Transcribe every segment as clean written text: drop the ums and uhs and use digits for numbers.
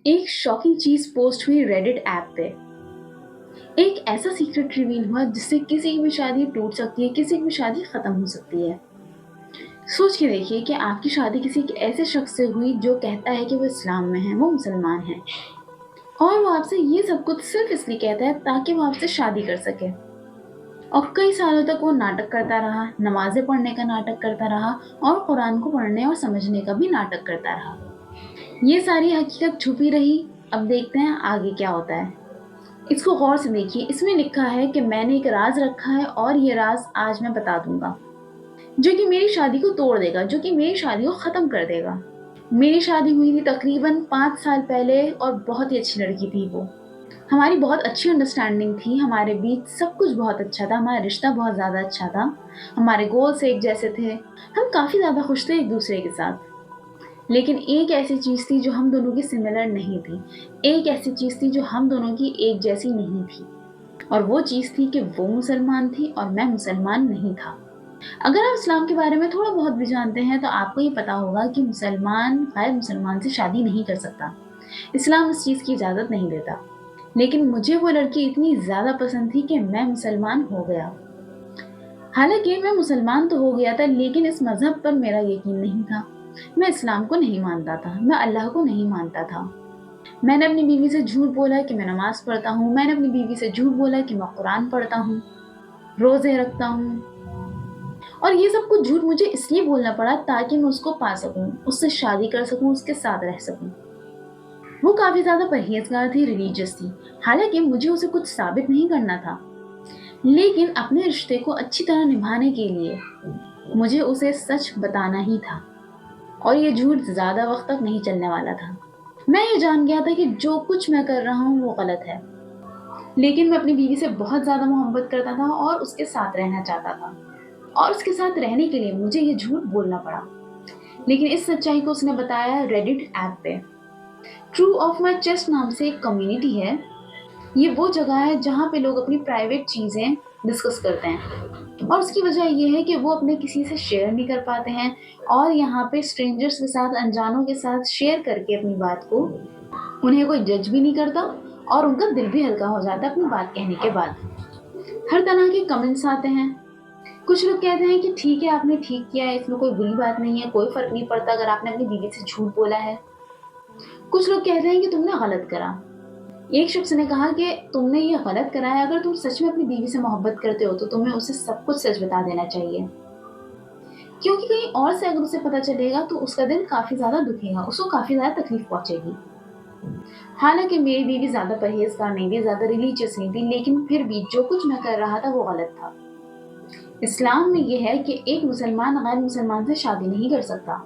एक शॉकिंग चीज पोस्ट हुई रेडिट ऐप पे। एक ऐसा सीक्रेट रिवील हुआ जिससे किसी की भी शादी टूट सकती है, किसी की भी शादी खत्म हो सकती है। सोच के देखिए कि आपकी शादी किसी एक ऐसे शख्स से हुई जो कहता है कि वो इस्लाम में है, वो मुसलमान है, और वो आपसे ये सब कुछ सिर्फ इसलिए कहता है ताकि वो आपसे शादी कर सके। और कई सालों तक वो नाटक करता रहा, नमाजें पढ़ने का नाटक करता रहा और कुरान को पढ़ने और समझने का भी नाटक करता रहा। ये सारी हकीकत छुपी रही। अब देखते हैं आगे क्या होता है। इसको गौर से देखिए, इसमें लिखा है कि मैंने एक राज रखा है और ये राज आज मैं बता दूंगा, जो कि मेरी शादी को तोड़ देगा, जो कि मेरी शादी को खत्म कर देगा। मेरी शादी हुई थी तकरीबन 5 साल पहले और बहुत ही अच्छी लड़की थी वो। हमारी बहुत अच्छी अंडरस्टैंडिंग थी, हमारे बीच सब कुछ बहुत अच्छा था, हमारा रिश्ता बहुत ज़्यादा अच्छा था, हमारे गोल्स एक जैसे थे, हम काफ़ी ज़्यादा खुश थे एक दूसरे के साथ। लेकिन एक ऐसी चीज़ थी जो हम दोनों की सिमिलर नहीं थी, एक ऐसी चीज़ थी जो हम दोनों की एक जैसी नहीं थी, और वो चीज़ थी कि वो मुसलमान थी और मैं मुसलमान नहीं था। अगर आप इस्लाम के बारे में थोड़ा बहुत भी जानते हैं तो आपको ये पता होगा कि मुसलमान गैर मुसलमान से शादी नहीं कर सकता। इस्लाम इस चीज़ की इजाज़त नहीं देता। लेकिन मुझे वो लड़की इतनी ज़्यादा पसंद थी कि मैं मुसलमान हो गया। हालांकि मैं मुसलमान तो हो गया था, लेकिन इस मज़हब पर मेरा यकीन नहीं था। मैं इस्लाम को नहीं मानता था, मैं अल्लाह को नहीं मानता था। मैंने अपनी बीवी से झूठ बोला कि मैं नमाज़ पढ़ता हूँ, मैंने अपनी बीवी से झूठ बोला कि मैं कुरान पढ़ता हूँ, रोज़े रखता हूँ, और ये सब कुछ झूठ मुझे इसलिए बोलना पड़ा ताकि मैं उसको पा सकूँ, उससे शादी कर सकूँ, उसके साथ रह सकूँ। वो काफ़ी ज़्यादा परहेज़गार थी, रिलीजियस थी। हालांकि मुझे उसे कुछ साबित नहीं करना था, लेकिन अपने रिश्ते को अच्छी तरह निभाने के लिए मुझे उसे सच बताना ही था, और ये झूठ ज़्यादा वक्त तक नहीं चलने वाला था। मैं ये जान गया था कि जो कुछ मैं कर रहा हूँ वो गलत है, लेकिन मैं अपनी बीवी से बहुत ज़्यादा मोहब्बत करता था और उसके साथ रहना चाहता था, और उसके साथ रहने के लिए मुझे ये झूठ बोलना पड़ा। लेकिन इस सच्चाई को उसने बताया रेडिट ऐप पे। ट्रू ऑफ माई चेस्ट नाम से एक कम्युनिटी है। ये वो जगह है जहाँ पे लोग अपनी प्राइवेट चीज़ें डिस्कस करते हैं, और उसकी वजह ये है कि वो अपने किसी से शेयर नहीं कर पाते हैं, और यहाँ पे स्ट्रेंजर्स के साथ, अनजानों के साथ शेयर करके अपनी बात को उन्हें कोई जज भी नहीं करता, और उनका दिल भी हल्का हो जाता है अपनी बात कहने के बाद। हर तरह के कमेंट्स आते हैं। कुछ लोग कहते हैं कि ठीक है, आपने ठीक किया है, इसमें कोई बुरी बात नहीं है, कोई फर्क नहीं पड़ता अगर आपने अपनी बीवी से झूठ बोला है। कुछ लोग कहते हैं कि तुमने गलत करा। एक शख्स ने कहा कि तुमने ये गलत करा है, अगर तुम सच में अपनी बीवी से मोहब्बत करते हो तो तुम्हें उसे सब कुछ सच बता देना चाहिए, क्योंकि कहीं और से अगर उसे पता चलेगा तो उसका दिल काफी ज्यादा दुखेगा, उसको काफी ज्यादा तकलीफ पहुंचेगी। हालांकि मेरी बीवी ज्यादा परहेजगार नहीं थी, ज्यादा रिलीजियस नहीं थी, लेकिन फिर भी जो कुछ मैं कर रहा था वो गलत था। इस्लाम में यह है कि एक मुसलमान गैर मुसलमान से शादी नहीं कर सकता।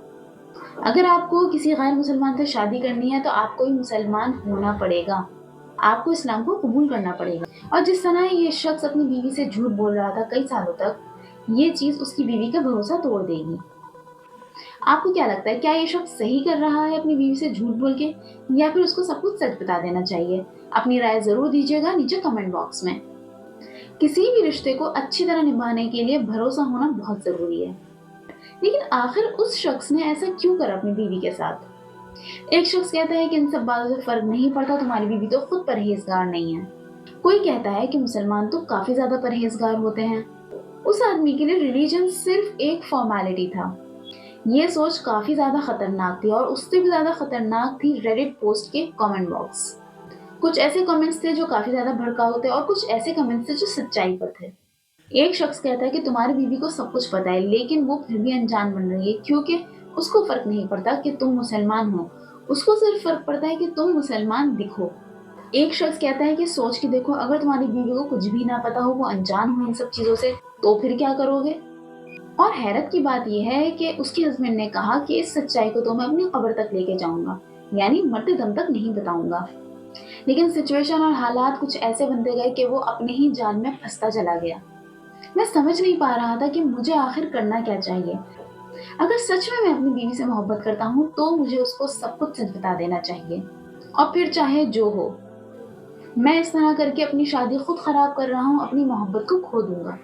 अगर आपको किसी गैर मुसलमान से शादी करनी है तो आपको ही मुसलमान होना पड़ेगा, आपको इस्लाम को कबूल करना पड़ेगा। और जिस तरह ये शख्स अपनी बीवी से झूठ बोल रहा था कई सालों तक, ये चीज उसकी बीवी का भरोसा तोड़ देगी। आपको क्या लगता है, क्या ये शख्स सही कर रहा है अपनी बीवी से झूठ बोल के, या फिर उसको सब कुछ सच बता देना चाहिए? अपनी राय जरूर दीजिएगा नीचे कमेंट बॉक्स में। किसी भी रिश्ते को अच्छी तरह निभाने के लिए भरोसा होना बहुत जरूरी है, लेकिन आखिर उस शख्स ने ऐसा क्यों करा अपनी बीवी के साथ? एक शख्स कहता है कि इन सब बातों से फर्क नहीं पड़ता, तुम्हारी बीवी तो खुद परहेजगार नहीं है। कोई कहता है कि मुसलमान तो काफी ज्यादा परहेजगार होते हैं। उस आदमी के लिए रिलीजन सिर्फ एक फॉर्मेलिटी था। ये सोच काफी ज्यादा खतरनाक थी, और उससे भी ज्यादा खतरनाक थी रेडिट पोस्ट के कमेंट बॉक्स। कुछ ऐसे कमेंट्स थे जो काफी ज्यादा भड़काऊ थे, और कुछ ऐसे कमेंट्स थे जो सच्चाई पर थे। एक शख्स कहता है कि तुम्हारी बीवी को सब कुछ पता है, लेकिन वो फिर भी अनजान बन रही है, क्योंकि उसको फर्क नहीं पड़ता कि तुम मुसलमान हो, उसको सिर्फ फर्क पड़ता है कि तुम मुसलमान दिखो। एक शख्स कहता है कि सोच के देखो, अगर तुम्हारी बीवी को कुछ भी ना पता हो, वो अनजान हो इन सब चीजों से, तो फिर क्या करोगे? और हैरत की बात यह है कि उसके हस्बैंड ने कहा कि इस सच्चाई को तो मैं अपनी कब्र तक लेके जाऊंगा, यानी मरते दम तक नहीं बताऊंगा। लेकिन सिचुएशन और हालात कुछ ऐसे बनते गए कि वो अपने ही जाल में फंसता चला गया। मैं समझ नहीं पा रहा था कि मुझे आखिर करना क्या चाहिए। अगर सच में मैं अपनी बीवी से मोहब्बत करता हूँ तो मुझे उसको सब कुछ सच बता देना चाहिए, और फिर चाहे जो हो। मैं इस तरह करके अपनी शादी खुद खराब कर रहा हूँ, अपनी मोहब्बत को खो दूंगा।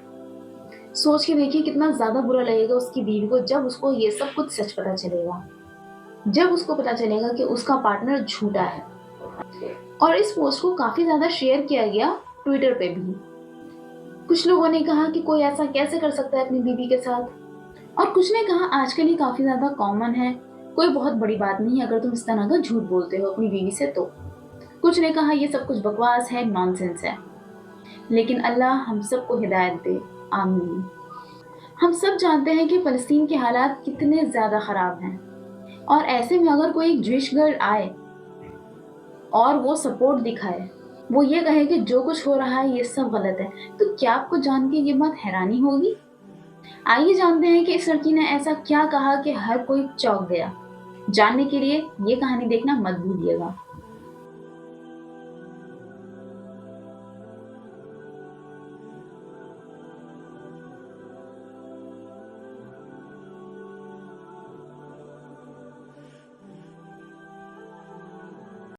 सोच के देखिए कितना ज्यादा बुरा लगेगा उसकी बीवी को जब उसको ये सब कुछ सच पता चलेगा, जब उसको पता चलेगा कि उसका पार्टनर झूठा है। और इस पोस्ट को काफ़ी ज़्यादा शेयर किया गया ट्विटर पे भी। कुछ लोगों ने कहा कि कोई ऐसा कैसे कर सकता है अपनी बीवी के साथ, और कुछ ने कहा आजकल ये काफ़ी ज़्यादा कॉमन है, कोई बहुत बड़ी बात नहीं है अगर तुम इस तरह का झूठ बोलते हो अपनी बीवी से तो। कुछ ने कहा ये सब कुछ बकवास है, नॉनसेंस है। लेकिन अल्लाह हम सबको हिदायत दे, आमीन। हम सब जानते हैं कि फ़लस्तीन के हालात कितने ज़्यादा ख़राब हैं, और ऐसे में अगर कोई एक ज्विश गर्ल आए और वो सपोर्ट दिखाए, वो ये कहे कि जो कुछ हो रहा है ये सब गलत है, तो क्या आपको जान के ये बात हैरानी होगी? आइए जानते हैं कि इस लड़की ने ऐसा क्या कहा कि हर कोई चौंक गया। जानने के लिए ये कहानी देखना मत भूलिएगा।